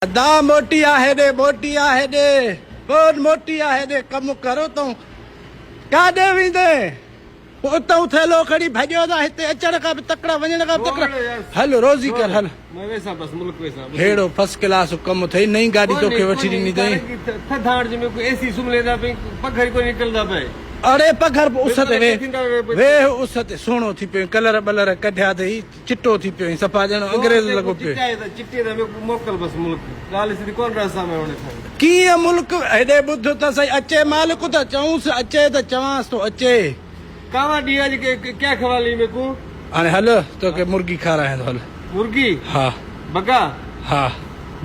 दा मोटी आहे दे बहुत मोटी आहे दे कम करो तो काॾे वेंदे उतां थेलो खणी भॼियो था हिते अचण खां बि तकड़ा वञण खां बि तकड़ा हल रोज़ी कर हल हेड़ो फर्स्ट क्लास कम थई नई गाड़ी तोखे वठी ॾिनी अथई थधाड़ में कोई एसी सुम्हले था पे पखर कोई निकलदा पे अरे पघर उस ते वे उस ते सोनो थी पियो कलर बलर कढिया अथई चिट्टो थी पियो सफ़ा ॼण अंग्रेज लॻो पियो चिट्टे में मोकल बस मुल्क ॻाल्हि सिधी कोन रास्ता में वणे कीअं मुल्क हेॾे ॿुध त सही अचे मालिक त चऊंसि अचे त चवांसि तो अचे कावा ॾींहं अॼु क्या खवाली में को हाणे हल तोखे मुर्गी खारायां हल मुर्गी हा बगा हा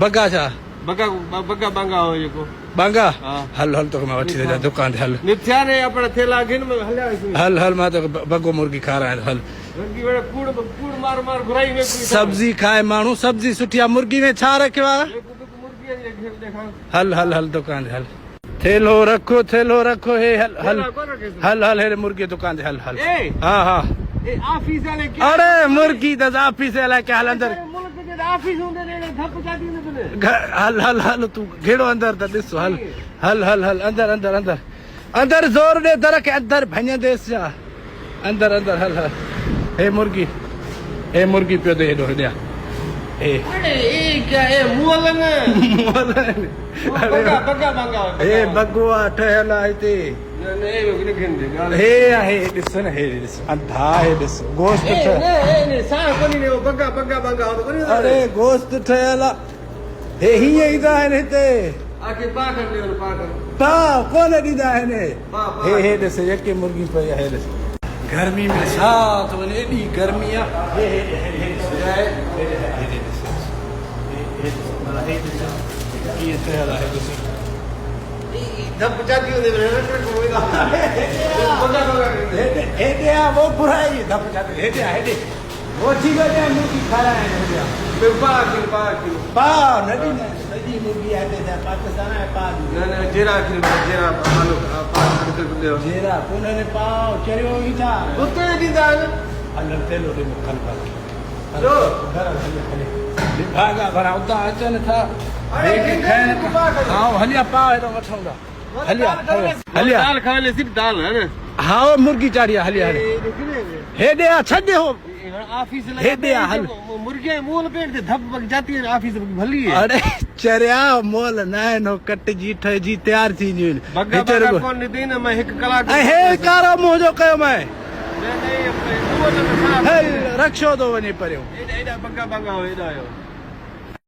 बगा छा बगा बगा बांगा हो जेको बांगा हाँ। हल हल तोखे मां वठी थो दुकान ते हल निथ्या ने अपना थेला गिन में हलिया हल हल मां तोखे बगो मुर्गी खारायां हल मुर्गी वड़े कूड़ मार मार घुराई में सब्जी खाए माण्हू सब्जी सुठी आहे मुर्गी में छा रखियो आहे हल हल हल दुकान ते हल थेलो रखो हे हल हल हल हल हेड़े मुर्गी दुकान ते हल हल हा हा ऑफिस वाले क्या अरे मुर्गी त ऑफिस वाला क्या हल अंदर ऑफिस होंदे ने धप जाती ने हल हल हल तू घेड़ो अंदर त ॾिस हल हल हल हल अंदर अंदर अंदर अंदर जोर दे दर के अंदर भञ देस जा अंदर अंदर हल हल हे मुर्गी पियो दे हेॾो हेॾिया अरे ये क्या है मुअलन बगा बांगा हे बगवा ठहल आहे हिते हे आहे ॾिस न हे ॾिस अंधा हे ॾिस गोश्त अरे गोश्त ठहियल आहे हे हीअं ईंदा आहिनि हिते पा कोन ॾींदा आहिनि हे ॾिस यके मुर्गी पई आहे हे ॾिस गर्मी में छा थो वञे एॾी गर्मी आहे कीअं ठहियल आहे ॾिस धप जाती होंदे हेॾे आहे वो बुराई धप जाती हेॾे आहे हेॾे वो ठीक है मुर्गी खाराए हेॾे पा न ॾींदा सॼी मुर्गी आहे हिते पाकिस्तान आहे पा न जेरा हलो जेरा कोन ने पाव चरियो ई था उते ॾींदा हल तेलो दे खल लो घर भागा भरा उतां अचनि था हाँ हलिया पाव हेॾो वठूं था हलिया दाल खाने सिर्फ दाल है ना हाँ मुर्गी चाढ़ी हलिया हेॾे आ छॾ हो ऑफिस हेॾे आ हल मुर्गी मोल पेट ते धप जाती है ऑफिस भली है अरे चरिया मोल न आहे नो कटजी ठहिजी तयार थींदियूं आहिनि बगा कोन ॾींदी न मैं 1 कलाक हे कारो मुंहुं जो कयो मैं रक्षो थो वञे परियो एॾा बगा हो एॾा आयो